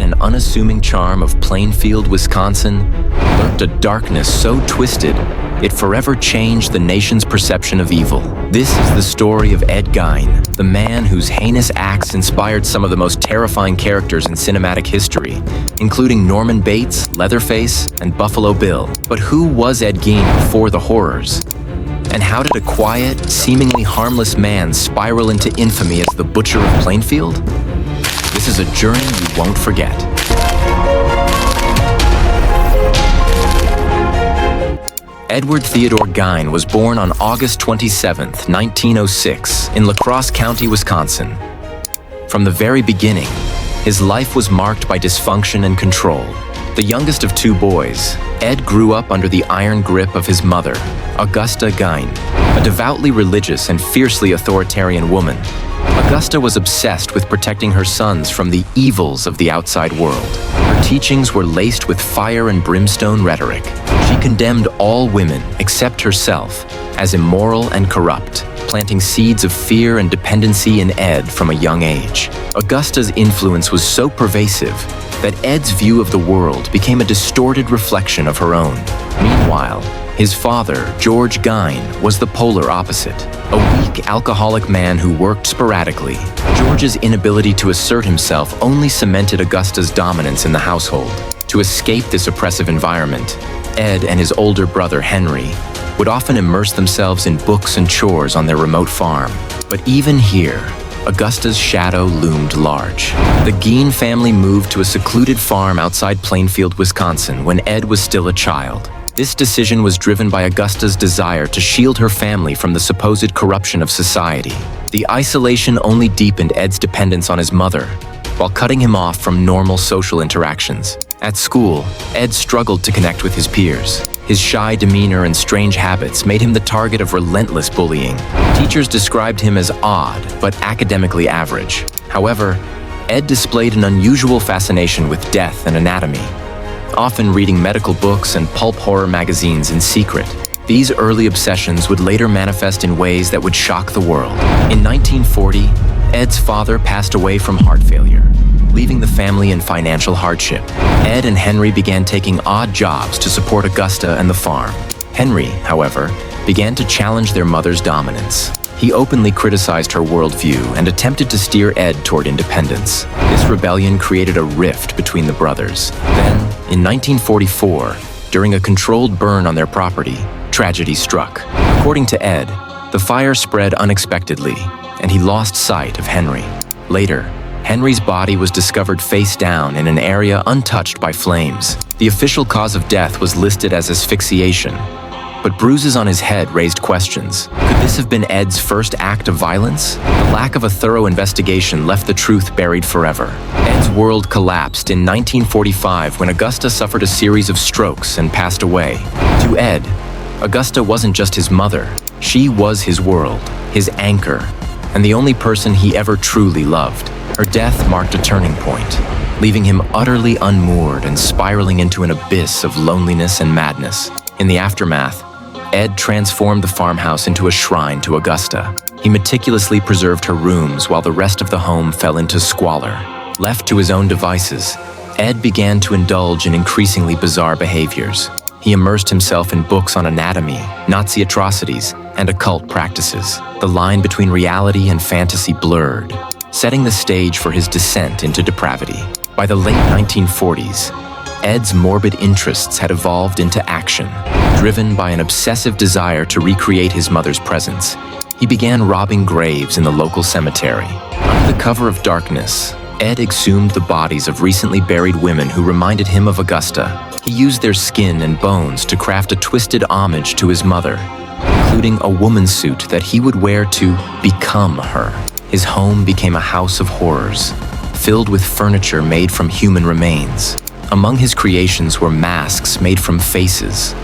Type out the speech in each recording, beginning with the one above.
and unassuming charm of Plainfield, Wisconsin, lurked a darkness so twisted it forever changed the nation's perception of evil. This is the story of Ed Gein, the man whose heinous acts inspired some of the most terrifying characters in cinematic history, including Norman Bates, Leatherface, and Buffalo Bill. But who was Ed Gein before the horrors? And how did a quiet, seemingly harmless man spiral into infamy as the Butcher of Plainfield? This is a journey you won't forget. Edward Theodore Gein was born on August 27, 1906, in La Crosse County, Wisconsin. From the very beginning, his life was marked by dysfunction and control. The youngest of two boys, Ed grew up under the iron grip of his mother, Augusta Gein, a devoutly religious and fiercely authoritarian woman. Augusta was obsessed with protecting her sons from the evils of the outside world. Her teachings were laced with fire and brimstone rhetoric. She condemned all women, except herself, as immoral and corrupt, planting seeds of fear and dependency in Ed from a young age. Augusta's influence was so pervasive that Ed's view of the world became a distorted reflection of her own. Meanwhile, his father, George Gein, was the polar opposite, a weak alcoholic man who worked sporadically. George's inability to assert himself only cemented Augusta's dominance in the household. To escape this oppressive environment, Ed and his older brother, Henry, would often immerse themselves in books and chores on their remote farm. But even here, Augusta's shadow loomed large. The Gein family moved to a secluded farm outside Plainfield, Wisconsin, when Ed was still a child. This decision was driven by Augusta's desire to shield her family from the supposed corruption of society. The isolation only deepened Ed's dependence on his mother, while cutting him off from normal social interactions. At school, Ed struggled to connect with his peers. His shy demeanor and strange habits made him the target of relentless bullying. Teachers described him as odd, but academically average. However, Ed displayed an unusual fascination with death and anatomy, often reading medical books and pulp horror magazines in secret. These early obsessions would later manifest in ways that would shock the world. In 1940, Ed's father passed away from heart failure, leaving the family in financial hardship. Ed and Henry began taking odd jobs to support Augusta and the farm. Henry, however, began to challenge their mother's dominance. He openly criticized her worldview and attempted to steer Ed toward independence. This rebellion created a rift between the brothers. Then, in 1944, during a controlled burn on their property, tragedy struck. According to Ed, the fire spread unexpectedly, and he lost sight of Henry. Later, Henry's body was discovered face down in an area untouched by flames. The official cause of death was listed as asphyxiation, but bruises on his head raised questions. Could this have been Ed's first act of violence? The lack of a thorough investigation left the truth buried forever. Ed's world collapsed in 1945 when Augusta suffered a series of strokes and passed away. To Ed, Augusta wasn't just his mother. She was his world, his anchor, and the only person he ever truly loved. Her death marked a turning point, leaving him utterly unmoored and spiraling into an abyss of loneliness and madness. In the aftermath, Ed transformed the farmhouse into a shrine to Augusta. He meticulously preserved her rooms while the rest of the home fell into squalor. Left to his own devices, Ed began to indulge in increasingly bizarre behaviors. He immersed himself in books on anatomy, Nazi atrocities, and occult practices. The line between reality and fantasy blurred, setting the stage for his descent into depravity. By the late 1940s, Ed's morbid interests had evolved into action. Driven by an obsessive desire to recreate his mother's presence, he began robbing graves in the local cemetery. Under the cover of darkness, Ed exhumed the bodies of recently buried women who reminded him of Augusta. He used their skin and bones to craft a twisted homage to his mother, including a woman's suit that he would wear to become her. His home became a house of horrors, filled with furniture made from human remains. Among his creations were masks made from faces,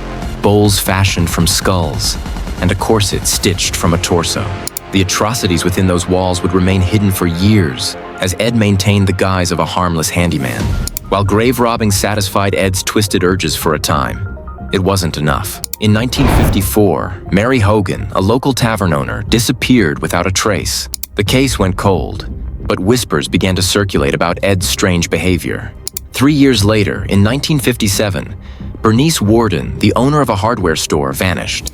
bowls fashioned from skulls, and a corset stitched from a torso. The atrocities within those walls would remain hidden for years, as Ed maintained the guise of a harmless handyman. While grave robbing satisfied Ed's twisted urges for a time, it wasn't enough. In 1954, Mary Hogan, a local tavern owner, disappeared without a trace. The case went cold, but whispers began to circulate about Ed's strange behavior. 3 years later, in 1957, Bernice Worden, the owner of a hardware store, vanished.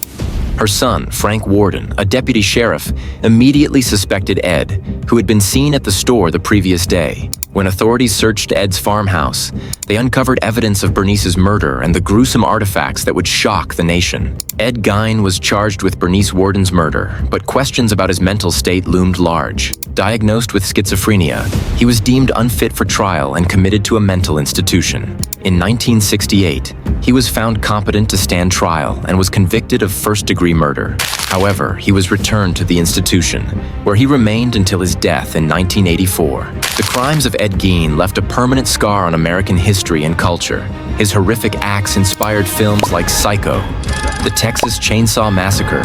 Her son, Frank Worden, a deputy sheriff, immediately suspected Ed, who had been seen at the store the previous day. When authorities searched Ed's farmhouse, they uncovered evidence of Bernice's murder and the gruesome artifacts that would shock the nation. Ed Gein was charged with Bernice Worden's murder, but questions about his mental state loomed large. Diagnosed with schizophrenia, he was deemed unfit for trial and committed to a mental institution. In 1968, he was found competent to stand trial and was convicted of first-degree murder. However, he was returned to the institution, where he remained until his death in 1984. The crimes of Ed Gein left a permanent scar on American history and culture. His horrific acts inspired films like Psycho, The Texas Chainsaw Massacre,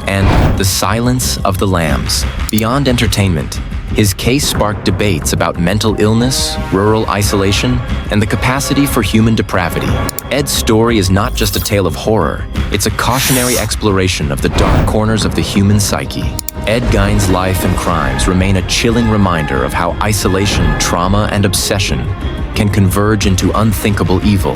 and The Silence of the Lambs. Beyond entertainment, his case sparked debates about mental illness, rural isolation, and the capacity for human depravity. Ed's story is not just a tale of horror, it's a cautionary exploration of the dark corners of the human psyche. Ed Gein's life and crimes remain a chilling reminder of how isolation, trauma, and obsession can converge into unthinkable evil.